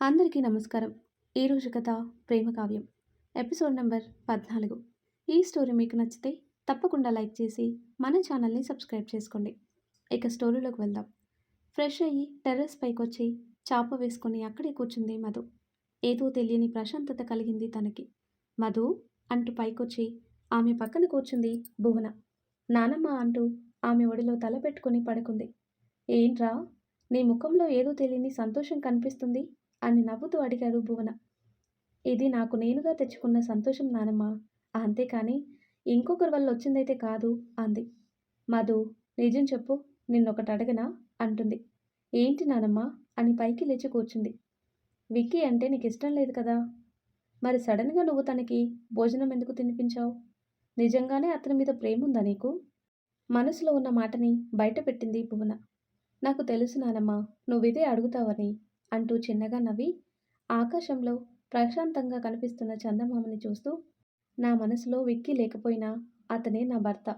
అందరికీ నమస్కారం. ఈరోజు కథ ప్రేమ కావ్యం ఎపిసోడ్ నెంబర్ 14. ఈ స్టోరీ మీకు నచ్చితే తప్పకుండా లైక్ చేసి మన ఛానల్ని సబ్స్క్రైబ్ చేసుకోండి. ఇక స్టోరీలోకి వెళ్దాం. ఫ్రెష్ అయ్యి టెర్రస్ పైకొచ్చి చాప వేసుకొని అక్కడే కూర్చుంది మధు. ఏదో తెలియని ప్రశాంతత కలిగింది తనకి. మధు అంటూ పైకొచ్చి ఆమె పక్కన కూర్చుంది భువన. నానమ్మ అంటూ ఆమె ఒడిలో తల పెట్టుకుని పడుకుంది. ఏంట్రా, నీ ముఖంలో ఏదో తెలియని సంతోషం కనిపిస్తుంది అని నవ్వుతూ అడిగాడు భువన. ఇది నాకు నేనుగా తెచ్చుకున్న సంతోషం నానమ్మ, అంతేకాని ఇంకొకరి వల్ల వచ్చిందైతే కాదు అంది. మధు, నిజం చెప్పు, నిన్నొకటి అడగనా అంటుంది. ఏంటి నానమ్మ అని పైకి లేచి కూర్చుంది. విక్కీ అంటే నీకు ఇష్టం లేదు కదా, మరి సడన్గా నువ్వు తనకి భోజనం ఎందుకు తినిపించావు? నిజంగానే అతని మీద ప్రేమ ఉందా నీకు? మనసులో ఉన్న మాటని బయట పెట్టింది భువన. నాకు తెలుసు నానమ్మ, నువ్విదే అడుగుతావని అంటూ చిన్నగా నవ్వి ఆకాశంలో ప్రశాంతంగా కనిపిస్తున్న చందమామని చూస్తూ, నా మనసులో విక్కీ లేకపోయినా అతనే నా భర్త.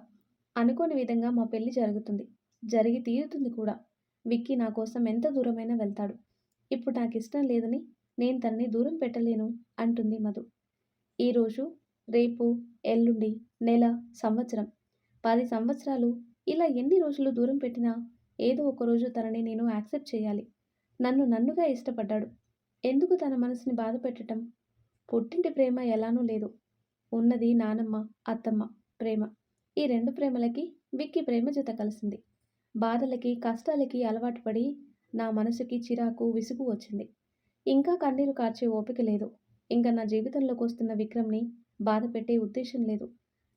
అనుకోని విధంగా మా పెళ్లి జరుగుతుంది, జరిగి తీరుతుంది కూడా. విక్కీ నా కోసం ఎంత దూరమైనా వెళ్తాడు. ఇప్పుడు నాకు ఇష్టం లేదని నేను తనని దూరం పెట్టలేను అంటుంది మధు. ఈరోజు, రేపు, ఎల్లుండి, నెల, సంవత్సరం, 10 సంవత్సరాలు, ఇలా ఎన్ని రోజులు దూరం పెట్టినా ఏదో ఒక రోజు తనని నేను యాక్సెప్ట్ చేయాలి. నన్నుగా ఇష్టపడ్డాడు. ఎందుకు తన మనసుని బాధ పెట్టటం? పుట్టింటి ప్రేమ ఎలానూ లేదు. ఉన్నది నానమ్మ, అత్తమ్మ ప్రేమ. ఈ 2 ప్రేమలకి విక్కీ ప్రేమ జత కలిసింది. బాధలకి, కష్టాలకి అలవాటు పడి నా మనసుకి చిరాకు, విసుగు వచ్చింది. ఇంకా కన్నీరు కార్చే ఓపిక లేదు. ఇంకా నా జీవితంలోకి వస్తున్న విక్రమ్ని బాధ పెట్టే ఉద్దేశం లేదు.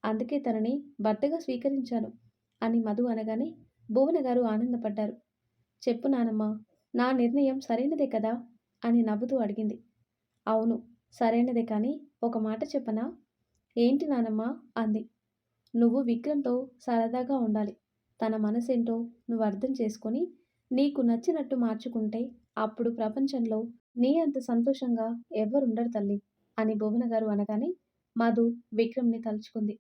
అందుకే తనని భర్తగా స్వీకరించాను అని మధు అనగానే భువన గారు ఆనందపడ్డారు. చెప్పు నానమ్మ, నా నిర్ణయం సరైనదే కదా అని నవ్వుతూ అడిగింది. అవును, సరైనదే, కానీ ఒక మాట చెప్పనా? ఏంటి నానమ్మ అంది. నువ్వు విక్రమ్తో సరదాగా ఉండాలి. తన మనసేంటో నువ్వు అర్థం చేసుకొని నీకు నచ్చినట్టు మార్చుకుంటే అప్పుడు ప్రపంచంలో నీ అంత సంతోషంగా ఎవ్వరుండరు తల్లి అని భువన గారు అనగానే మధు విక్రమ్ని తలుచుకుంది.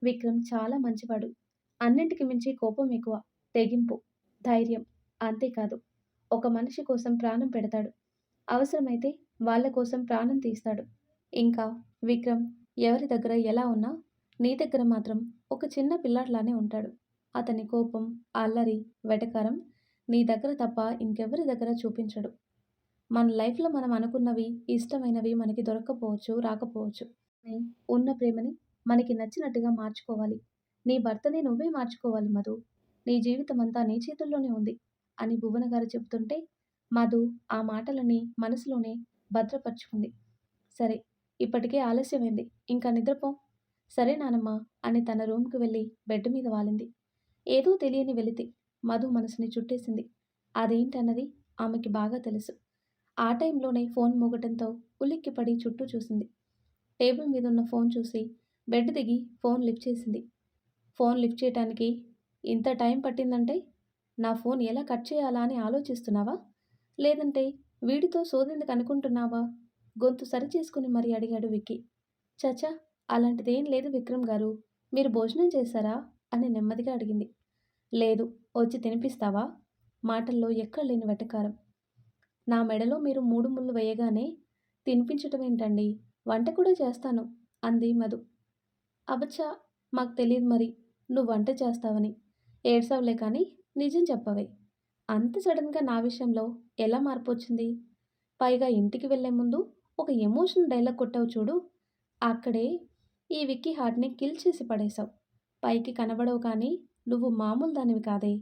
విక్రమ్ చాలా మంచివాడు. అన్నింటికి మించి కోపం ఎక్కువ, తెగింపు, ధైర్యం. అంతేకాదు, ఒక మనిషి కోసం ప్రాణం పెడతాడు. అవసరమైతే వాళ్ళ కోసం ప్రాణం తీస్తాడు. ఇంకా విక్రమ్ ఎవరి దగ్గర ఎలా ఉన్నా నీ దగ్గర మాత్రం ఒక చిన్న పిల్లాడిలానే ఉంటాడు. అతని కోపం, అల్లరి, వెటకారం నీ దగ్గర తప్ప ఇంకెవరి దగ్గర చూపించడు. మన లైఫ్లో మనం అనుకున్నవి, ఇష్టమైనవి మనకి దొరక్కపోవచ్చు, రాకపోవచ్చు. కానీ ఉన్న ప్రేమని మనకి నచ్చినట్టుగా మార్చుకోవాలి. నీ భర్తని నువ్వే మార్చుకోవాలి మధు. నీ జీవితం అంతా నీ చేతుల్లోనే ఉంది అని భువన గారు చెబుతుంటే మధు ఆ మాటలని మనసులోనే భద్రపరుచుకుంది. సరే, ఇప్పటికే ఆలస్యమైంది, ఇంకా నిద్రపో. సరే నానమ్మ అని తన రూమ్కి వెళ్ళి బెడ్ మీద వాలింది. ఏదో తెలియని వెలితి మధు మనసుని చుట్టేసింది. అదేంటన్నది ఆమెకి బాగా తెలుసు. ఆ టైంలోనే ఫోన్ మోగటంతో ఉలిక్కిపడి చుట్టూ చూసింది. టేబుల్ మీద ఉన్న ఫోన్ చూసి బెడ్ దిగి ఫోన్ లిఫ్ట్ చేసింది. ఫోన్ లిఫ్ట్ చేయటానికి ఇంత టైం పట్టిందంటే నా ఫోన్ ఎలా కట్ చేయాలా అని ఆలోచిస్తున్నావా? లేదంటే వీడితో సోదెందుకు అనుకుంటున్నావా? గొంతు సరిచేసుకుని మరీ అడిగాడు విక్కీ. చచా, అలాంటిదేం లేదు విక్రమ్ గారు. మీరు భోజనం చేశారా అని నెమ్మదిగా అడిగింది. లేదు, వచ్చి తినిపిస్తావా? మాటల్లో ఎక్కడలేని వెటకారం. నా మెడలో మీరు 3 ముళ్ళు వేయగానే తినిపించటం ఏంటండి, వంట కూడా చేస్తాను అంది మధు. అబచ్చా, మాకు తెలియదు మరి నువ్వు వంట చేస్తావని. ఏడ్సావులే కానీ నిజం చెప్పవే. అంత సడన్గా నా విషయంలో ఎలా మార్పు వచ్చింది? పైగా ఇంటికి వెళ్లే ముందు ఒక ఎమోషనల్ డైలాగ్ కొట్టావు చూడు, అక్కడే ఈ విక్కీ హార్ట్ని కిల్ చేసి పడేశావు. పైకి కనబడవు కానీ నువ్వు మామూలు దానివి కాదే.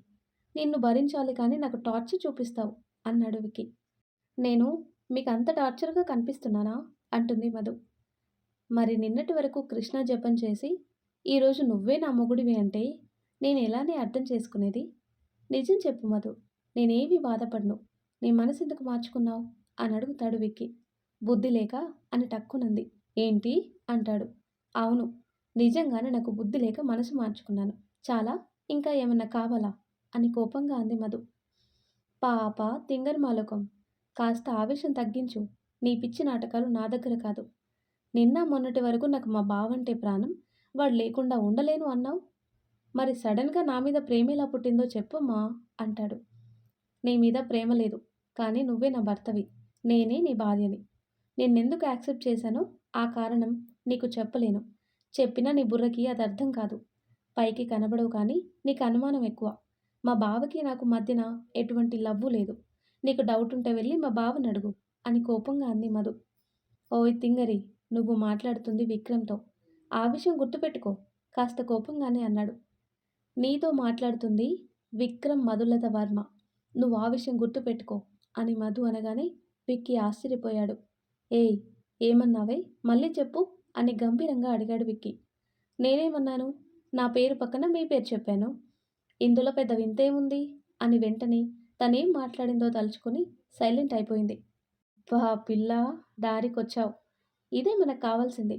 నిన్ను భరించాలి కానీ నాకు టార్చర్ చూపిస్తావు అన్నాడు విక్కీ. నేను మీకు అంత టార్చర్గా కనిపిస్తున్నానా అంటుంది మధు. మరి నిన్నటి వరకు కృష్ణ జపం చేసి ఈరోజు నువ్వే నా మొగుడివి అంటే నేను ఎలానే అర్థం చేసుకునేది? నిజం చెప్పు మధు, నేనేమీ బాధపడను. నీ మనసు ఎందుకు మార్చుకున్నావు అని అడుగుతాడు విక్కీ. బుద్ధి లేక అని టక్కునంది. ఏంటి అంటాడు. అవును, నిజంగానే నాకు బుద్ధి లేక మనసు మార్చుకున్నాను. చాలా, ఇంకా ఏమన్నా కావాలా అని కోపంగా అంది మధు. పాప తింగరి మాలోకం, కాస్త ఆవేశం తగ్గించు. నీ పిచ్చి నాటకాలు నా దగ్గర కాదు. నిన్న మొన్నటి వరకు నాకు మా బావంటే ప్రాణం, వాడు లేకుండా ఉండలేను అన్నావు. మరి సడన్గా నా మీద ప్రేమ ఎలా పుట్టిందో చెప్పమ్మా అంటాడు. నీ మీద ప్రేమ లేదు, కానీ నువ్వే నా భర్తవి. నేనే నీ భార్యని. నిన్నెందుకు యాక్సెప్ట్ చేశానో ఆ కారణం నీకు చెప్పలేను. చెప్పినా నీ బుర్రకి అది అర్థం కాదు. పైకి కనబడవు కానీ నీకు అనుమానం ఎక్కువ. మా బావకి నాకు మధ్యన ఎటువంటి లవ్వు లేదు. నీకు డౌట్ ఉంటే వెళ్ళి మా బావని అడుగు అని కోపంగా అంది మధు. ఓయ్ తింగరి! నువ్వు మాట్లాడుతుంది విక్రమ్‌తో. ఆ విషయం గుర్తుపెట్టుకో కాస్త కోపంగానే అన్నాడు. నీతో మాట్లాడుతుంది విక్రమ్ మధులత వర్మ. నువ్వు ఆ విషయం గుర్తుపెట్టుకో అని మధు అనగానే విక్కీ ఆశ్చర్యపోయాడు. ఏయ్! ఏమన్నావే? మళ్ళీ చెప్పు అని గంభీరంగా అడిగాడు విక్కీ. నేనేమన్నాను? నా పేరు పక్కన మీ పేరు చెప్పాను. ఇందులో పెద్ద వింతేముంది? అని వెంటనే తనేం మాట్లాడిందో తలుచుకొని సైలెంట్ అయిపోయింది. అబ్బా పిల్ల దారికొచ్చావు. ఇదే మనకు కావాల్సింది.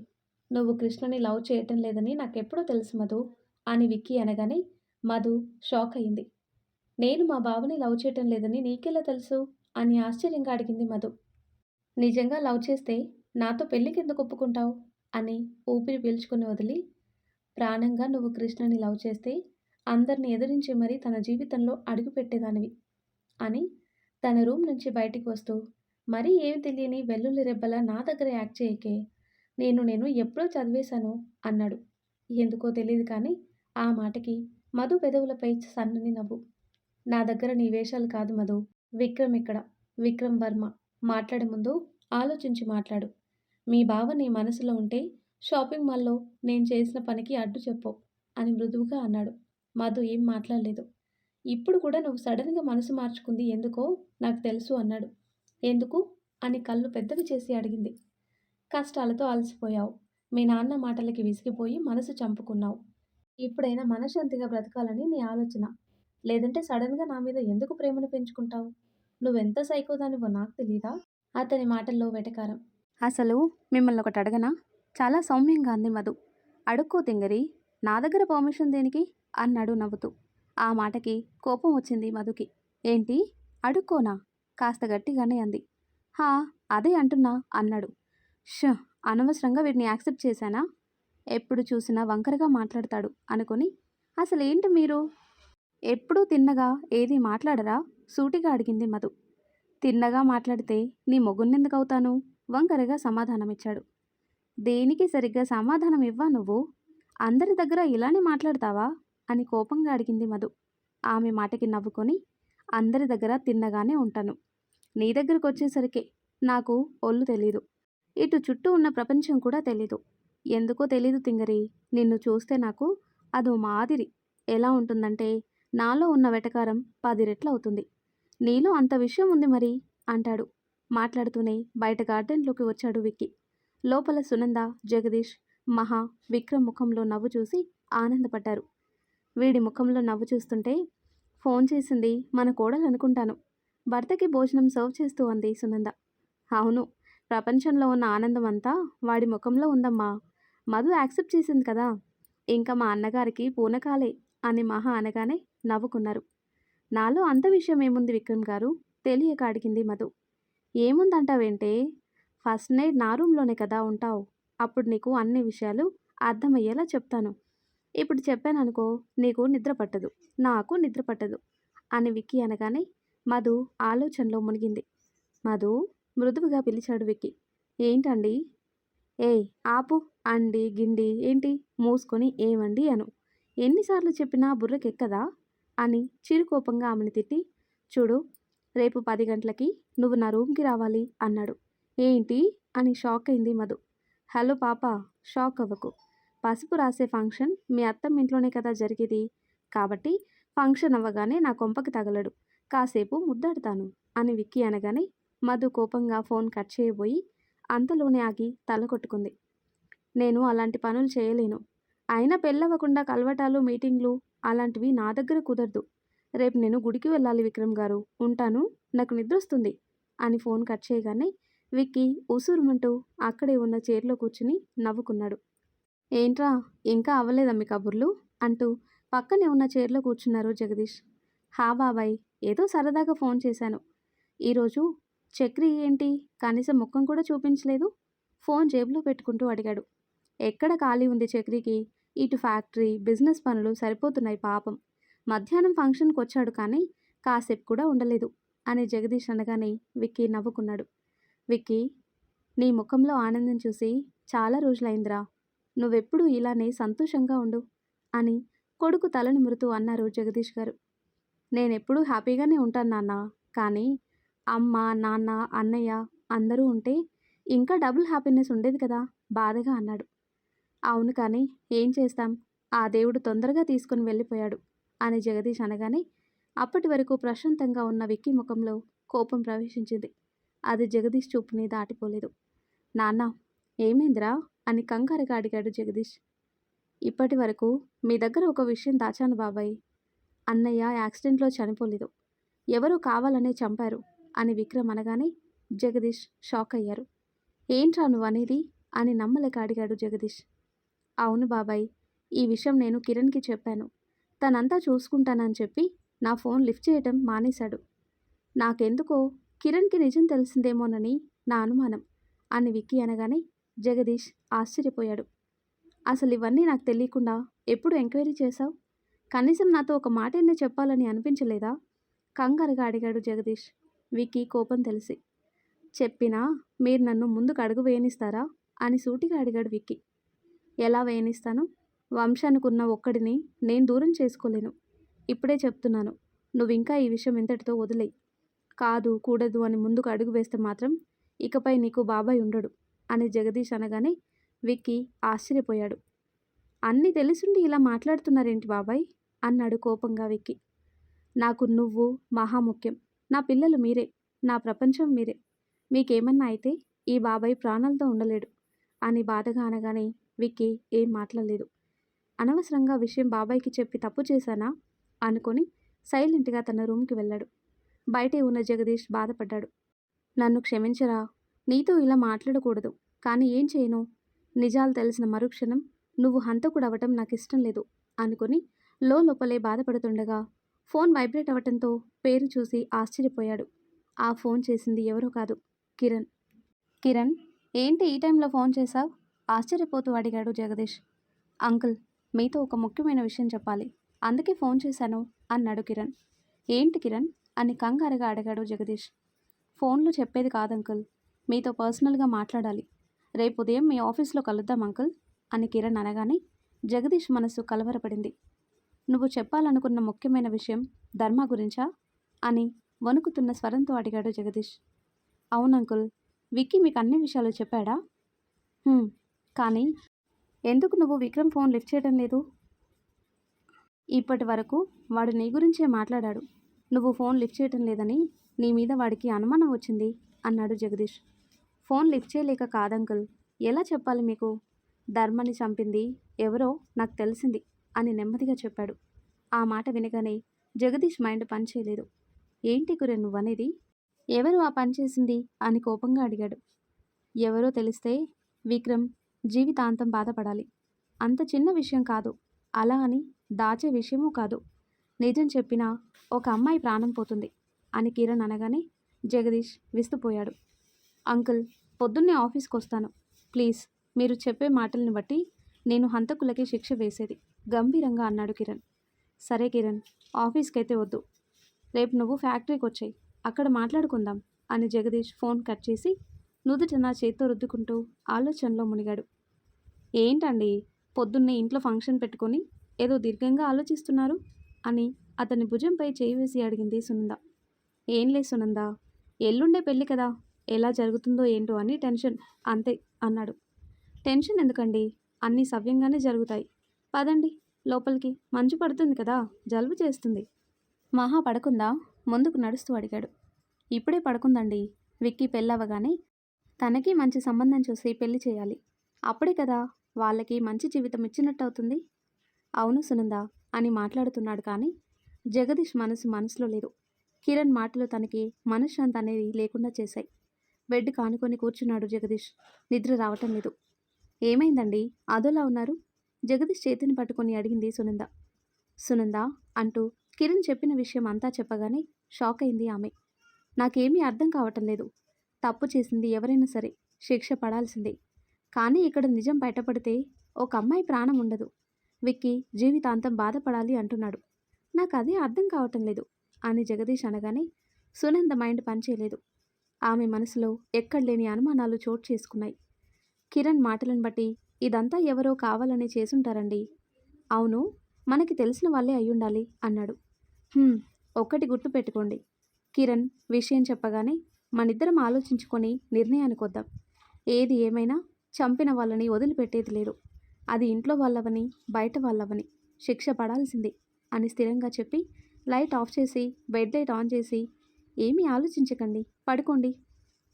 నువ్వు కృష్ణని లవ్ చేయటం లేదని నాకెప్పుడో తెలుసు మధు అని విక్కీ అనగానే మధు షాక్ అయింది. నేను మా బావని లవ్ చేయటం లేదని నీకెలా తెలుసు అని ఆశ్చర్యంగా అడిగింది మధు. నిజంగా లవ్ చేస్తే నాతో పెళ్ళికెందుకు ఒప్పుకుంటావు అని ఊపిరి పీల్చుకుని వదిలి, ప్రాణంగా నువ్వు కృష్ణని లవ్ చేస్తే అందరిని ఎదిరించి మరీ తన జీవితంలో అడుగుపెట్టేదానివి అని తన రూమ్ నుంచి బయటికి వస్తూ, మరీ ఏమి తెలియని వెల్లుల్లి రెబ్బలా నా దగ్గర యాక్ట్ చేయకే, నేను ఎప్పుడో చదివేశాను అన్నాడు. ఎందుకో తెలియదు కానీ ఆ మాటకి మధు పెదవులపై సన్నని నవ్వు. నా దగ్గర నీ వేషాలు కాదు మధు. విక్రమ్ ఇక్కడ. విక్రమ్ వర్మ. మాట్లాడే ముందు ఆలోచించి మాట్లాడు. మీ బావ నీ మనసులో ఉంటే షాపింగ్ మాల్‌లో నేను చేసిన పనికి అడ్డు చెప్పు అని మృదువుగా అన్నాడు. మధు ఏం మాట్లాడలేదు. ఇప్పుడు కూడా నువ్వు సడన్‌గా మనసు మార్చుకుంది ఎందుకో నాకు తెలుసు అన్నాడు. ఎందుకు? అని కళ్ళు పెద్దవి చేసి అడిగింది. కష్టాలతో అలసిపోయావు. మీ నాన్న మాటలకి విసిగిపోయి మనసు చంపుకున్నావు. ఇప్పుడైనా మనశ్శాంతిగా బ్రతకాలని నీ ఆలోచన. లేదంటే సడన్‌గా నా మీద ఎందుకు ప్రేమను పెంచుకుంటావు? నువ్వెంత సైకోదానివో నాకు తెలీదా? అతని మాటల్లో వెటకారం. అసలు మిమ్మల్ని ఒకటి అడగనా? చాలా సౌమ్యంగా అంది మధు. అడుక్కో తింగరి. నా దగ్గర పర్మిషన్ దేనికి? అన్నాడు నవ్వుతూ. ఆ మాటకి కోపం వచ్చింది మధుకి. ఏంటి? అడుక్కోనా? కాస్త గట్టిగానే అంది. హా అదే అంటున్నా అన్నాడు. ష్! అనవసరంగా వీడిని యాక్సెప్ట్ చేశానా? ఎప్పుడు చూసినా వంకరగా మాట్లాడతాడు అనుకొని, అసలేంటి మీరు? ఎప్పుడూ తిన్నగా ఏదీ మాట్లాడరా? సూటిగా అడిగింది మధు. తిన్నగా మాట్లాడితే నీ మొగుణ్ణెందుకవుతాను? వంకరగా సమాధానమిచ్చాడు. దేనికి సరిగ్గా సమాధానం ఇవ్వా నువ్వు? అందరి దగ్గర ఇలానే మాట్లాడతావా? అని కోపంగా అడిగింది మధు. ఆమె మాటకి నవ్వుకొని, అందరి దగ్గర తిన్నగానే ఉంటాను. నీ దగ్గరకొచ్చేసరికే నాకు ఒళ్ళు తెలీదు. ఇటు చుట్టూ ఉన్న ప్రపంచం కూడా తెలీదు. ఎందుకో తెలీదు తింగరి. నిన్ను చూస్తే నాకు అదో మాదిరి. ఎలా ఉంటుందంటే నాలో ఉన్న వెటకారం 10 రెట్లవుతుంది. నీలో అంత విషయం ఉంది మరి అంటాడు. మాట్లాడుతూనే బయట గార్డెన్లోకి వచ్చాడు విక్కీ. లోపల సునంద, జగదీష్, మహా, విక్రమ్ ముఖంలో నవ్వు చూసి ఆనందపడ్డారు. వీడి ముఖంలో నవ్వు చూస్తుంటే ఫోన్ చేసింది మన కోడలనుకుంటాను. భర్తకి భోజనం సర్వ్ చేస్తూ అంది సునంద. అవును, ప్రపంచంలో ఉన్న ఆనందం అంతా వాడి ముఖంలో ఉందమ్మా. మధు యాక్సెప్ట్ చేసింది కదా, ఇంకా మా అన్నగారికి పూనకాలే అని మహా అనగానే నవ్వుకున్నారు. నాలో అంత విషయం ఏముంది విక్రమ్ గారు? తెలియక అడిగింది మధు. ఏముందంటావేంటే? ఫస్ట్ నైట్ నా రూమ్లోనే కదా ఉంటావు. అప్పుడు నీకు అన్ని విషయాలు అర్థమయ్యేలా చెప్తాను. ఇప్పుడు చెప్పాననుకో నీకు నిద్ర పట్టదు, నాకు నిద్ర పట్టదు అని విక్కీ అనగానే మధు ఆలోచనలో మునిగింది. మధు మృదువుగా పిలిచాడు విక్కీ. ఏంటండి? ఏయ్ ఆపు. అండి గిండి ఏంటి? మూసుకొని ఏమండి అను. ఎన్నిసార్లు చెప్పినా బుర్రకెక్కదా అని చిరుకోపంగా ఆమెను తిట్టి, చూడు రేపు 10 గంటలకి నువ్వు నా రూమ్కి రావాలి అన్నాడు. ఏంటి అని షాక్ అయింది మధు. హలో పాప, షాక్ అవ్వకు. పసుపు రాసే ఫంక్షన్ మీ అత్తమ్మ ఇంట్లోనే కదా జరిగేది. కాబట్టి ఫంక్షన్ అవ్వగానే నా కొంపకి తగలడు. కాసేపు ముద్దాడుతాను అని విక్కీ అనగానే మధు కోపంగా ఫోన్ కట్ చేయబోయి అంతలోనే ఆగి తల కొట్టుకుంది. నేను అలాంటి పనులు చేయలేను. అయినా పెళ్ళవ్వకుండా కలవటాలు, మీటింగ్లు అలాంటివి నా దగ్గర కుదరదు. రేపు నేను గుడికి వెళ్ళాలి విక్రమ్ గారు. ఉంటాను, నాకు నిద్రొస్తుంది అని ఫోన్ కట్ చేయగానే విక్కీ ఉసూరుమంటూ అక్కడే ఉన్న చైర్లో కూర్చుని నవ్వుకున్నాడు. ఏంట్రా ఇంకా అవ్వలేదా మీ కబుర్లు అంటూ పక్కనే ఉన్న చైర్లో కూర్చున్నారు జగదీష్. హా బాబాయ్, ఏదో సరదాగా ఫోన్ చేశాను. ఈరోజు చక్రి ఏంటి కనీసం ముఖం కూడా చూపించలేదు? ఫోన్ జేబులో పెట్టుకుంటూ అడిగాడు. ఎక్కడ ఖాళీ ఉంది చక్రికి? ఇటు ఫ్యాక్టరీ, బిజినెస్ పనులు సరిపోతున్నాయి పాపం. మధ్యాహ్నం ఫంక్షన్కి వచ్చాడు కానీ కాసేపు కూడా ఉండలేదు అని జగదీష్ అనగానే విక్కీ నవ్వుకున్నాడు. విక్కీ, నీ ముఖంలో ఆనందం చూసి చాలా రోజులైందిరా. నువ్వెప్పుడూ ఇలానే సంతోషంగా ఉండు అని కొడుకు తల నిమురుతూ అన్నారు జగదీష్ గారు. నేనెప్పుడూ హ్యాపీగానే ఉంటాను నాన్న. కానీ అమ్మ, నాన్న, అన్నయ్య అందరూ ఉంటే ఇంకా డబుల్ హ్యాపీనెస్ ఉండేది కదా బాధగా అన్నాడు. అవును కానీ ఏం చేస్తాం, ఆ దేవుడు తొందరగా తీసుకుని వెళ్ళిపోయాడు అని జగదీష్ అనగానే అప్పటి వరకు ప్రశాంతంగా ఉన్న విక్కీ ముఖంలో కోపం ప్రవేశించింది. అది జగదీష్ చూపుని దాటిపోలేదు. నాన్న, ఏమైందిరా అని కంగారుగా అడిగాడు జగదీష్. ఇప్పటి వరకు మీ దగ్గర ఒక విషయం దాచాను బాబాయ్. అన్నయ్య యాక్సిడెంట్లో చనిపోలేదు, ఎవరో కావాలనే చంపారు అని విక్రమ్ అనగానే జగదీష్ షాక్ అయ్యారు. ఏంట్రా నువ్వనేది అని నమ్మలేక అడిగాడు జగదీష్. అవును బాబాయ్, ఈ విషయం నేను కిరణ్కి చెప్పాను. తనంతా చూసుకుంటానని చెప్పి నా ఫోన్ లిఫ్ట్ చేయటం మానేశాడు. నాకెందుకో కిరణ్కి నిజం తెలిసిందేమోనని నా అనుమానం అని విక్కీ అనగానే జగదీష్ ఆశ్చర్యపోయాడు. అసలు ఇవన్నీ నాకు తెలియకుండా ఎప్పుడు ఎంక్వైరీ చేశావు? కనీసం నాతో ఒక మాటైనా చెప్పాలని అనిపించలేదా? కంగారుగా అడిగాడు జగదీష్, విక్కీ కోపం తెలిసి. చెప్పినా మీరు నన్ను ముందుకు అడుగు వేయనిస్తారా అని సూటిగా అడిగాడు విక్కీ. ఎలా వేయనిస్తాను? వంశానికున్న ఒక్కడిని నేను దూరం చేసుకోలేను. ఇప్పుడే చెప్తున్నాను, నువ్వింకా ఈ విషయం ఇంతటితో వదిలేయి. కాదు కూడదు అని ముందుకు అడుగు వేస్తే మాత్రం ఇకపై నీకు బాబాయ్ ఉండడు అని జగదీష్ అనగానే విక్కీ ఆశ్చర్యపోయాడు. అన్నీ తెలిసుండి ఇలా మాట్లాడుతున్నారేంటి బాబాయ్ అన్నాడు కోపంగా విక్కీ. నాకు నువ్వు మహా ముఖ్యం. నా పిల్లలు మీరే, నా ప్రపంచం మీరే. మీకేమన్నా అయితే ఈ బాబాయ్ ప్రాణాలతో ఉండలేడు అని బాధగా అనగానే విక్కీ ఏం మాట్లాడలేదు. అనవసరంగా విషయం బాబాయ్కి చెప్పి తప్పు చేశానా అనుకొని సైలెంట్గా తన రూమ్కి వెళ్ళాడు. బయటే ఉన్న జగదీష్ బాధపడ్డాడు. నన్ను క్షమించరా, నీతో ఇలా మాట్లాడకూడదు, కానీ ఏం చేయను. నిజాలు తెలిసిన మరుక్షణం నువ్వు హంతకుడవటం నాకు ఇష్టం లేదు అనుకుని లోపలే బాధపడుతుండగా ఫోన్ వైబ్రేట్ అవ్వటంతో పేరు చూసి ఆశ్చర్యపోయాడు. ఆ ఫోన్ చేసింది ఎవరో కాదు, కిరణ్. కిరణ్, ఏంటి ఈ టైంలో ఫోన్ చేశావు? ఆశ్చర్యపోతూ అడిగాడు జగదీష్. అంకుల్, మీతో ఒక ముఖ్యమైన విషయం చెప్పాలి, అందుకే ఫోన్ చేశాను అన్నాడు కిరణ్. ఏంటి కిరణ్ అని కంగారుగా అడిగాడు జగదీష్. ఫోన్లో చెప్పేది కాదు అంకుల్, మీతో పర్సనల్గా మాట్లాడాలి. రేపు ఉదయం మీ ఆఫీస్లో కలుద్దాం అంకుల్ అని కిరణ్ అనగానే జగదీష్ మనసు కలవరపడింది. నువ్వు చెప్పాలనుకున్న ముఖ్యమైన విషయం ధర్మ గురించా అని వణుకుతున్న స్వరంతో అడిగాడు జగదీష్. అవును అంకుల్, విక్కీ మీకు అన్ని విషయాలు చెప్పాడా? కానీ ఎందుకు నువ్వు విక్రమ్ ఫోన్ లిఫ్ట్ చేయడం లేదు? ఇప్పటి వరకు వాడు నీ గురించే మాట్లాడాడు. నువ్వు ఫోన్ లిఫ్ట్ చేయటం లేదని నీ మీద వాడికి అనుమానం వచ్చింది అన్నాడు జగదీష్. ఫోన్ లిఫ్ట్ చేయలేక కాదంకుల్, ఎలా చెప్పాలి మీకు? ధర్మని చంపింది ఎవరో నాకు తెలిసింది అని నెమ్మదిగా చెప్పాడు. ఆ మాట వినగానే జగదీష్ మైండ్ పనిచేయలేదు. ఏంటి గురే నువ్వనేది? ఎవరు ఆ పని చేసింది అని కోపంగా అడిగాడు. ఎవరో తెలిస్తే విక్రమ్ జీవితాంతం బాధపడాలి. అంత చిన్న విషయం కాదు, అలా అని దాచే విషయమూ కాదు. నిజం చెప్పినా ఒక అమ్మాయి ప్రాణం పోతుంది అని కిరణ్ అనగానే జగదీష్ విస్తుపోయాడు. అంకుల్, పొద్దున్నే ఆఫీస్కి వస్తాను. ప్లీజ్, మీరు చెప్పే మాటల్ని బట్టి నేను హంతకులకి శిక్ష వేసేది గంభీరంగా అన్నాడు కిరణ్. సరే కిరణ్, ఆఫీస్కి అయితే వద్దు. రేపు నువ్వు ఫ్యాక్టరీకి వచ్చాయి, అక్కడ మాట్లాడుకుందాం అని జగదీష్ ఫోన్ కట్ చేసి నుదుట నా చేత్తో రుద్దుకుంటూ ఆలోచనలో మునిగాడు. ఏంటండి, పొద్దున్నే ఇంట్లో ఫంక్షన్ పెట్టుకొని ఏదో దీర్ఘంగా ఆలోచిస్తున్నారు అని అతని భుజంపై చేయి వేసి అడిగింది సునంద. ఏం లే సునంద, ఎల్లుండే పెళ్ళి కదా, ఎలా జరుగుతుందో ఏంటో అని టెన్షన్, అంతే అన్నాడు. టెన్షన్ ఎందుకండి, అన్నీ సవ్యంగానే జరుగుతాయి. పదండి లోపలికి, మంచు పడుతుంది కదా, జలుబు చేస్తుంది. మహా పడకుందా? ముందుకు నడుస్తూ అడిగాడు. ఇప్పుడే పడుకుందండి. విక్కీ పెళ్ళవగానే తనకి మంచి సంబంధం చూసి పెళ్లి చేయాలి. అప్పుడే కదా వాళ్ళకి మంచి జీవితం ఇచ్చినట్టు అవుతుంది. అవును సునంద అని మాట్లాడుతున్నాడు కానీ జగదీష్ మనసులో లేదు. కిరణ్ మాటలు తనకి మనశ్శాంతి అనేది లేకుండా చేశాయి. బెడ్ కానుకొని కూర్చున్నాడు జగదీష్. నిద్ర రావటం లేదు. ఏమైందండి, అదోలా ఉన్నారు? జగదీష్ చేతిని పట్టుకొని అడిగింది సునంద. సునంద అంటూ కిరణ్ చెప్పిన విషయం అంతా చెప్పగానే షాక్ అయింది ఆమె. నాకేమీ అర్థం కావటం లేదు. తప్పు చేసింది ఎవరైనా సరే శిక్ష పడాల్సిందే. కానీ ఇక్కడ నిజం బయటపడితే ఒక అమ్మాయి ప్రాణం ఉండదు. విక్కీ జీవితాంతం బాధపడాలి అంటున్నాడు. నాకు అదే అర్థం కావటం లేదు అని జగదీష్ అనగానే సునంద మైండ్ పనిచేయలేదు. ఆమె మనసులో ఎక్కడలేని అనుమానాలు చోటు చేసుకున్నాయి. కిరణ్ మాటలను బట్టి ఇదంతా ఎవరో కావాలని చేసుంటారండి. అవును, మనకి తెలిసిన వాళ్ళే అయ్యుండాలి అన్నాడు. "హ్మ్, ఒక్కటి గుర్తుపెట్టుకోండి." కిరణ్ విషయం చెప్పగానే మనిద్దరం ఆలోచించుకొని నిర్ణయానికొద్దాం. ఏది ఏమైనా చంపిన వాళ్ళని వదిలిపెట్టేది లేదు. అది ఇంట్లో వాళ్ళవని బయట వాళ్ళవని శిక్ష పడాల్సింది అని స్థిరంగా చెప్పి లైట్ ఆఫ్ చేసి బెడ్ లైట్ ఆన్ చేసి, "ఏమీ ఆలోచించకండి, పడుకోండి.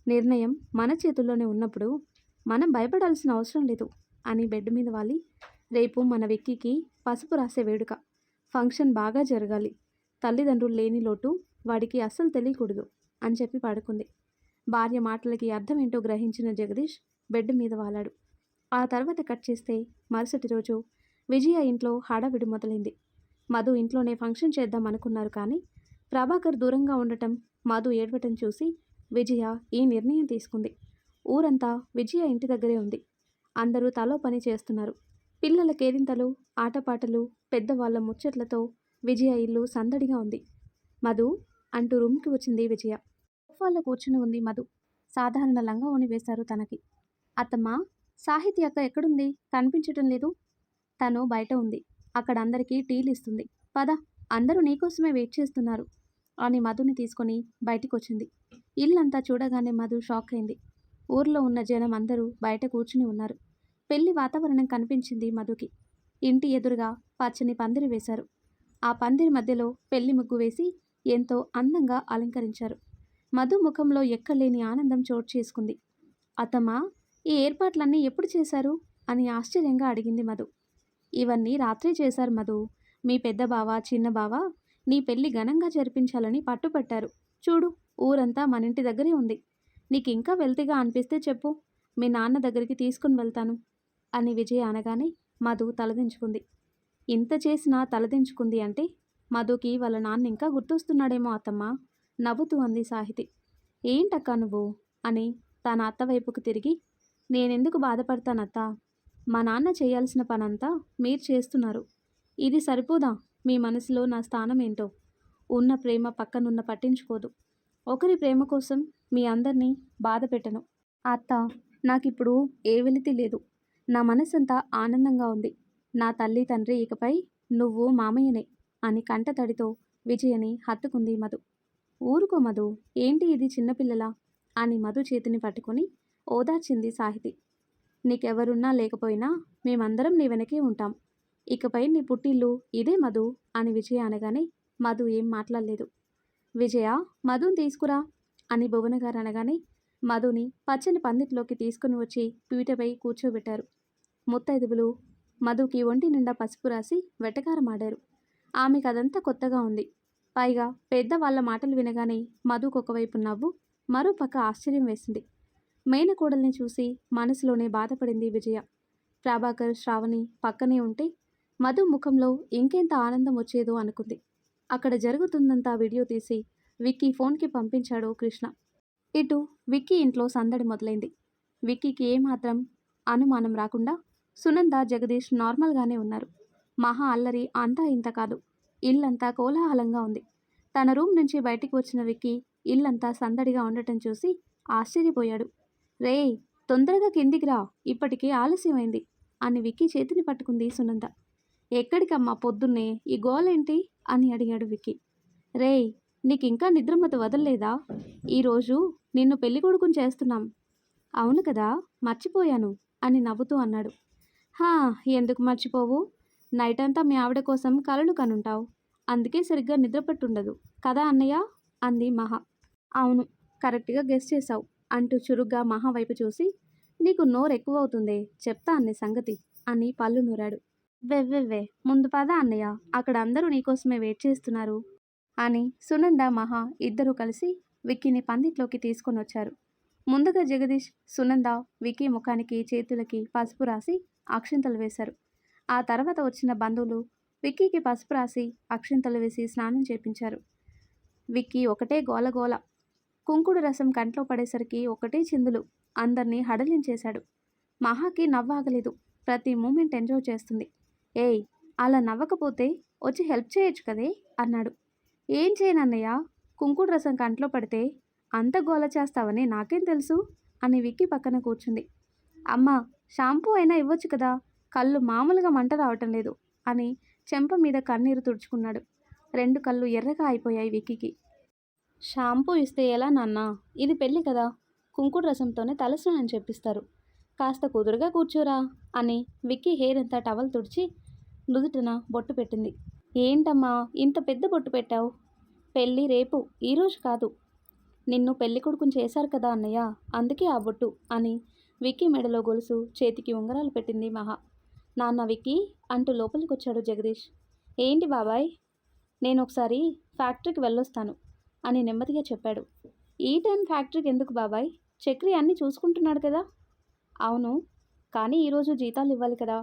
నిర్ణయం మన చేతుల్లోనే ఉన్నప్పుడు మనం భయపడాల్సిన అవసరం లేదు" అని బెడ్ మీద వాలి, "రేపు మన విక్కీకి పసుపు రాసే వేడుక. ఫంక్షన్ బాగా జరగాలి. తల్లిదండ్రులు లేని లోటు వాడికి అస్సలు తెలియకూడదు" అని చెప్పి పడుకుంది. భార్య మాటలకి అర్థమేంటో గ్రహించిన జగదీష్ బెడ్ మీద వాలాడు. ఆ తర్వాత కట్ చేస్తే మరుసటి రోజు విజయ ఇంట్లో హడావిడి మొదలైంది. మధు ఇంట్లోనే ఫంక్షన్ చేద్దాం అనుకున్నారు, కానీ ప్రభాకర్ దూరంగా ఉండటం, మధు ఏడవటం చూసి విజయ ఈ నిర్ణయం తీసుకుంది. ఊరంతా విజయ ఇంటి దగ్గరే ఉంది. అందరూ తలో పని చేస్తున్నారు. పిల్లల కేరింతలు, ఆటపాటలు, పెద్దవాళ్ల ముచ్చట్లతో విజయ ఇల్లు సందడిగా ఉంది. "మధు" అంటూ రూమ్కి వచ్చింది విజయ. సోఫాలో కూర్చుని ఉంది మధు. సాధారణ లంగావోణి వేశారు తనకి. "అత్తమ్మా, సాహితి అక్క ఎక్కడుంది? కనిపించటం లేదు." "తను బయట ఉంది. అక్కడ అందరికీ టీలు ఇస్తుంది. పద, అందరూ నీకోసమే వెయిట్ చేస్తున్నారు" అని మధుని తీసుకొని బయటికొచ్చింది. ఇల్లంతా చూడగానే మధు షాక్ అయింది. ఊర్లో ఉన్న జనం అందరూ బయట కూర్చుని ఉన్నారు. పెళ్లి వాతావరణం కనిపించింది మధుకి. ఇంటి ఎదురుగా పచ్చని పందిరి వేశారు. ఆ పందిరి మధ్యలో పెళ్లి ముగ్గు వేసి ఎంతో అందంగా అలంకరించారు. మధు ముఖంలో ఎక్కలేని ఆనందం చోటు చేసుకుంది. "అత్తమ్మా, ఈ ఏర్పాట్లన్నీ ఎప్పుడు చేశారు?" అని ఆశ్చర్యంగా అడిగింది మధు. "ఇవన్నీ రాత్రే చేశారు మధు. మీ పెద్ద బావ, చిన్న బావ నీ పెళ్లి ఘనంగా జరిపించాలని పట్టుపట్టారు. చూడు, ఊరంతా మన ఇంటి దగ్గరే ఉంది. నీకు ఇంకా వెల్తిగా అనిపిస్తే చెప్పు, మీ నాన్న దగ్గరికి తీసుకుని వెళ్తాను" అని విజయ అనగానే మధు తలదించుకుంది. ఇంత చేసినా తలదించుకుంది అంటే మధుకి వాళ్ళ నాన్న ఇంకా గుర్తొస్తున్నాడేమో అత్తమ్మా, నవ్వుతూ అంది సాహితి. "ఏంటక్కా నువ్వు" అని తన అత్త వైపుకు తిరిగి, "నేనెందుకు బాధపడతానత్తా? మా నాన్న చేయాల్సిన పనంతా మీరు చేస్తున్నారు. ఇది సరిపోదా? మీ మనసులో నా స్థానం ఏంటో? ఉన్న ప్రేమ పక్కనున్న పట్టించుకోదు. ఒకరి ప్రేమ కోసం మీ అందరినీ బాధ పెట్టను. అత్త, నాకిప్పుడు ఏ వెలితి లేదు. నా మనసంతా ఆనందంగా ఉంది. నా తల్లి తండ్రి ఇకపై నువ్వు మామయ్యనే" అని కంటతడితో విజయని హత్తుకుంది మధు. "ఊరుకో మధు, ఏంటి ఇది చిన్నపిల్లలా" అని మధు చేతిని పట్టుకొని ఓదార్చింది సాహితి. "నీకెవరున్నా లేకపోయినా మేమందరం నీ వెనకే ఉంటాం. ఇకపై నీ పుట్టిల్లు ఇదే మధు" అని విజయ అనగానే మధు ఏం మాట్లాడలేదు. "విజయ, మధుని తీసుకురా" అని భువనగారు అనగానే మధుని పచ్చని పందిట్లోకి తీసుకుని వచ్చి పీటపై కూర్చోబెట్టారు. ముత్తైదువులు మధుకి ఒంటి నిండా పసుపు రాసి వెటకారమాడారు. ఆమెకు అదంతా కొత్తగా ఉంది. పైగా పెద్దవాళ్ల మాటలు వినగానే మధుకు ఒకవైపు నవ్వు, మరోపక్క ఆశ్చర్యం వేసింది. మేనకోడల్ని చూసి మనసులోనే బాధపడింది విజయ. ప్రభాకర్, శ్రావణి పక్కనే ఉంటే మధు ముఖంలో ఇంకెంత ఆనందం వచ్చేదో అనుకుంది. అక్కడ జరుగుతుందంతా వీడియో తీసి విక్కీ ఫోన్కి పంపించాడు కృష్ణ. ఇటు విక్కీ ఇంట్లో సందడి మొదలైంది. విక్కీకి ఏమాత్రం అనుమానం రాకుండా సునంద, జగదీష్ నార్మల్గానే ఉన్నారు. మహా అల్లరి అంతా ఇంత కాదు. ఇల్లంతా కోలాహలంగా ఉంది. తన రూమ్ నుంచి బయటికి వచ్చిన విక్కీ ఇల్లంతా సందడిగా ఉండటం చూసి ఆశ్చర్యపోయాడు. "రేయ్, తొందరగా కిందికి రా, ఇప్పటికే ఆలస్యమైంది" అని విక్కీ చేతిని పట్టుకుంది సునంద. "ఎక్కడికమ్మా పొద్దున్నే, ఈ గోలేంటి?" అని అడిగాడు విక్కీ. "రేయ్, నీకింకా నిద్రమత వదల్లేదా? ఈరోజు నిన్ను పెళ్ళికొడుకుని చేస్తున్నాం." "అవును కదా, మర్చిపోయాను" అని నవ్వుతూ అన్నాడు. "హా, ఎందుకు మర్చిపోవు? నైట్ అంతా మీ ఆవిడ కోసం కలలు కనుంటావు. అందుకే సరిగ్గా నిద్రపట్టుండదు కదా అన్నయ్య" అంది మహా. "అవును, కరెక్ట్గా గెస్ చేశావు" అంటూ చురుగ్గా మహా వైపు చూసి, "నీకు నోరు ఎక్కువవుతుందే, చెప్తా అన్ని సంగతి" అని పళ్ళు నూరాడు. "వెవ్వెవ్వే, ముందు పద అన్నయ్య, అక్కడ అందరూ నీకోసమే వెయిట్ చేస్తున్నారు" అని సునంద, మహా ఇద్దరూ కలిసి విక్కీని పందిట్లోకి తీసుకొని వచ్చారు. ముందుగా జగదీష్, సునంద విక్కీ ముఖానికి, చేతులకి పసుపు రాసి అక్షింతలు వేశారు. ఆ తర్వాత వచ్చిన బంధువులు విక్కీకి పసుపు రాసి అక్షింతలు వేసి స్నానం చేపించారు. విక్కీ ఒకటే గోలగోల. కుంకుడు రసం కంట్లో పడేసరికి ఒకటే చిందులు. అందరినీ హడలించేశాడు. మహాకి నవ్వాగలేదు. ప్రతి మూమెంట్ ఎంజాయ్ చేస్తుంది. "ఏయ్, అలా నవ్వకపోతే వచ్చి హెల్ప్ చేయొచ్చు కదే" అన్నాడు. "ఏం చేయనన్నయ్య, కుంకుడు రసం కంట్లో పడితే అంత గోల చేస్తావని నాకేం తెలుసు అని విక్కీ పక్కన కూర్చుంది. అమ్మా, షాంపూ అయినా ఇవ్వచ్చు కదా, కళ్ళు మామూలుగా మంట రావటం లేదు అని చెంప మీద కన్నీరు తుడుచుకున్నాడు. 2 కళ్ళు ఎర్రగా అయిపోయాయి విక్కీకి. షాంపూ ఇస్తే ఎలా నాన్నా, ఇది పెళ్ళి కదా, కుంకుడు రసంతోనే తలస్నానం చెప్పిస్తారు, కాస్త కుదురుగా కూర్చోరా అని విక్కీ హెయిర్ అంతా టవల్ తుడిచి నుదుటిన బొట్టు పెట్టింది. ఏంటమ్మా ఇంత పెద్ద బొట్టు పెట్టావు? పెళ్ళి రేపు, ఈరోజు కాదు. నిన్ను పెళ్లి కొడుకుని చేశారు కదా అన్నయ్య, అందుకే ఆ బొట్టు అని విక్కీ మెడలో గొలుసు, చేతికి ఉంగరాలు పెట్టింది మహా. నాన్న విక్కీ అంటూ లోపలికొచ్చాడు జగదీష్. ఏంటి బాబాయ్? నేను ఒకసారి ఫ్యాక్టరీకి వెళ్ళొస్తాను అని నెమ్మదిగా చెప్పాడు. ఈ టైం ఫ్యాక్టరీకి ఎందుకు బాబాయ్? చక్రి అన్నీ చూసుకుంటున్నాడు కదా. అవును, కానీ ఈరోజు జీతాలు ఇవ్వాలి కదా,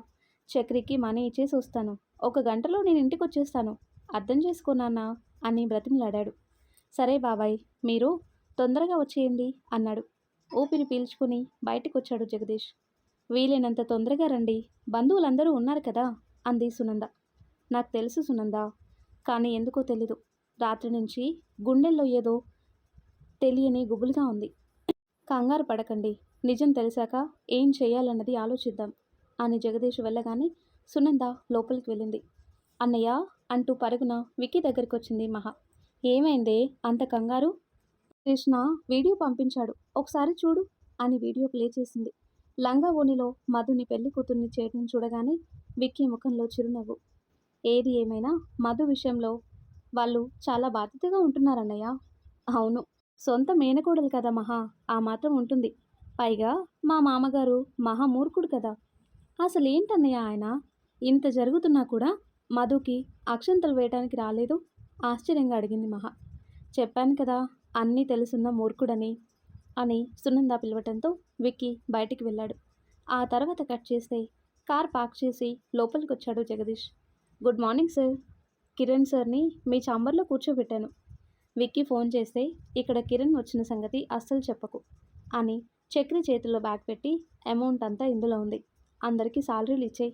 చక్రికి మనీ ఇచ్చేసి వస్తాను, 1 గంటలో నేను ఇంటికి వచ్చేస్తాను, అర్థం చేసుకోనాన్నా అని బ్రతిమలాడాడు. సరే బాబాయ్, మీరు తొందరగా వచ్చేయండి అన్నాడు. ఊపిరి పీల్చుకుని బయటికి వచ్చాడు జగదీష్. వీలైనంత తొందరగా రండి, బంధువులందరూ ఉన్నారు కదా అంది సునంద. నాకు తెలుసు సునంద, కానీ ఎందుకో తెలీదు, రాత్రి నుంచి గుండెల్లో ఏదో తెలియని గుబులుగా ఉంది. కంగారు పడకండి, నిజం తెలిసాక ఏం చేయాలన్నది ఆలోచిద్దాం అని జగదీష్ వెళ్ళగానే సునంద లోపలికి వెళ్ళింది. అన్నయ్య అంటూ పరుగున విక్కీ దగ్గరికి వచ్చింది మహా. ఏమైందే అంత కంగారు? కృష్ణ వీడియో పంపించాడు, ఒకసారి చూడు అని వీడియో ప్లే చేసింది. లంగా ఓణిలో మధుని పెళ్లి కూతుర్ని చేయడం చూడగానే విక్కీ ముఖంలో చిరునవ్వు. ఏది ఏమైనా మధు విషయంలో వాళ్ళు చాలా బాధ్యతగా ఉంటున్నారన్నయ్య. అవును, సొంత మేనకోడలు కదా మహా, ఆ మాత్రం ఉంటుంది. పైగా మా మామగారు మహామూర్ఖుడు కదా. అసలు ఏంటన్నయ్య ఆయన, ఇంత జరుగుతున్నా కూడా మధుకి అక్షంతలు వేయడానికి రాలేదు? ఆశ్చర్యంగా అడిగింది మహా. చెప్పాను కదా, అన్నీ తెలుసున్న మూర్ఖుడని అని సునంద పిలవటంతో విక్కీ బయటికి వెళ్ళాడు. ఆ తర్వాత కట్ చేస్తే కార్ పార్క్ చేసి లోపలికి వచ్చాడు Jagadish. Good morning sir, Kiran సార్ని మీ ఛాంబర్లో కూర్చోబెట్టాను. విక్కీ ఫోన్ చేస్తే ఇక్కడ కిరణ్ వచ్చిన సంగతి అస్సలు చెప్పకు అని చక్రి చేతిలో బ్యాగ్ పెట్టి, అమౌంట్ అంతా ఇందులో ఉంది, అందరికీ సాలరీలు ఇచ్చేయి.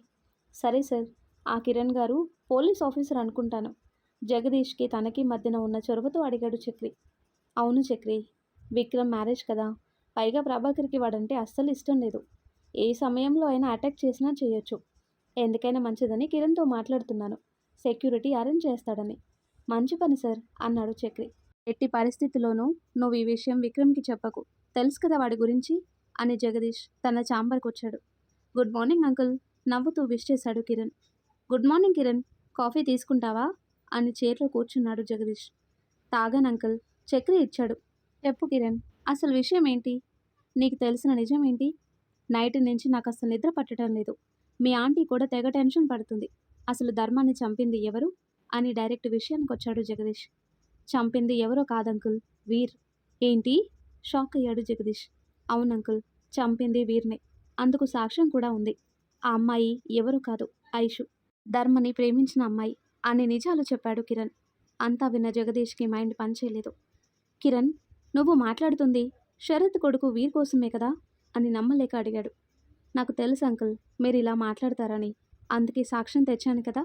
సరే సార్, ఆ కిరణ్ గారు పోలీస్ ఆఫీసర్ అనుకుంటాను. జగదీష్కి తనకి మధ్యన ఉన్న చొరవతో అడిగాడు చక్రి. అవును చక్రి, విక్రమ్ మ్యారేజ్ కదా, పైగా ప్రభాకర్కి వాడంటే అస్సలు ఇష్టం లేదు. ఏ సమయంలో అయినా అటాక్ చేసినా చేయొచ్చు. ఎందుకైనా మంచిదని కిరణ్తో మాట్లాడుతున్నాను, సెక్యూరిటీ అరేంజ్ చేస్తాడని. మంచి పని సార్ అన్నాడు చక్రి. ఎట్టి పరిస్థితిలోనూ నువ్వు ఈ విషయం విక్రమ్కి చెప్పకు, తెలుసు కదా వాడి గురించి అని జగదీష్ తన ఛాంబర్కి వచ్చాడు. గుడ్ మార్నింగ్ అంకుల్ నవ్వుతూ విష్ చేశాడు Kiran. Good morning Kiran, coffee తీసుకుంటావా అని చైర్లో కూర్చున్నాడు జగదీష్. తాగాను అంకుల్, చక్రి ఇచ్చాడు. చెప్పు కిరణ్, అసలు విషయం ఏంటి? నీకు తెలిసిన నిజం ఏంటి? నైట్ నుంచి నాకు అసలు నిద్ర పట్టడం లేదు. మీ ఆంటీ కూడా తెగ టెన్షన్ పడుతుంది. అసలు ధర్మాన్ని చంపింది ఎవరు అని డైరెక్ట్ విషయానికి వచ్చాడు జగదీష్. చంపింది ఎవరో కాదంకుల్, వీర్. ఏంటి? షాక్ అయ్యాడు జగదీష్. అవును అంకుల్, చంపింది వీర్నే, అందుకు సాక్ష్యం కూడా ఉంది. ఆ అమ్మాయి ఎవరో కాదు, ఐషు, ధర్మని ప్రేమించిన అమ్మాయి అని నిజాలు చెప్పాడు కిరణ్. అంతా విన్న జగదీష్కి మైండ్ పనిచేయలేదు. కిరణ్, నువ్వు మాట్లాడుతుంది శరత్ కొడుకు వీర్ కోసమే కదా అని నమ్మలేక అడిగాడు. నాకు తెలుసు అంకుల్ మీరు ఇలా మాట్లాడతారని, అందుకే సాక్ష్యం తెచ్చాను కదా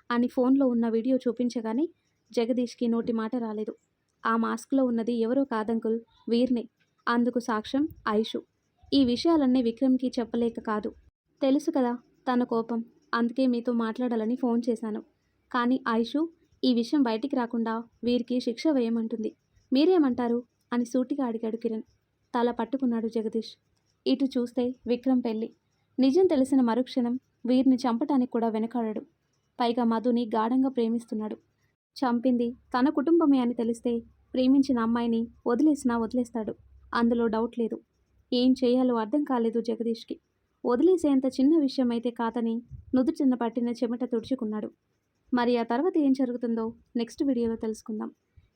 అని ఫోన్లో ఉన్న వీడియో చూపించగానే జగదీష్కి నోటి మాట రాలేదు. ఆ మాస్క్లో ఉన్నది ఎవరో కాదంకుల్, వీర్నే, అందుకు సాక్ష్యం ఐషు. ఈ విషయాలన్నీ విక్రమ్కి చెప్పలేక కాదు, తెలుసు కదా తన కోపం, అందుకే మీతో మాట్లాడాలని ఫోన్ చేశాను. కానీ ఐషు ఈ విషయం బయటికి రాకుండా వీరికి శిక్ష వేయమంటుంది. మీరేమంటారు అని సూటిగా అడిగాడు కిరణ్. తల పట్టుకున్నాడు జగదీష్. ఇటు చూస్తే విక్రమ్ పెళ్ళి నిజం తెలిసిన మరుక్షణం వీరిని చంపటానికి కూడా వెనకాడాడు. పైగా మధుని గాఢంగా ప్రేమిస్తున్నాడు. చంపింది తన కుటుంబమే అని తెలిస్తే ప్రేమించిన అమ్మాయిని వదిలేస్తాడు, అందులో డౌట్ లేదు. ఏం చేయాలో అర్థం కాలేదు జగదీష్కి. వదిలేసేంత చిన్న విషయం అయితే కాదని నుదుటిన పట్టిన చెమట తుడుచుకున్నాడు. మరి ఆ తర్వాత ఏం జరుగుతుందో నెక్స్ట్ వీడియోలో తెలుసుకుందాం.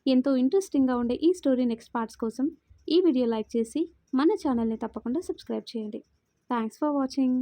ఎంతో ఇంట్రెస్టింగ్గా ఉండే ఈ స్టోరీ నెక్స్ట్ పార్ట్స్ కోసం ఈ వీడియో లైక్ చేసి మన ఛానల్ని తప్పకుండా సబ్స్క్రైబ్ చేయండి. Thanks for watching.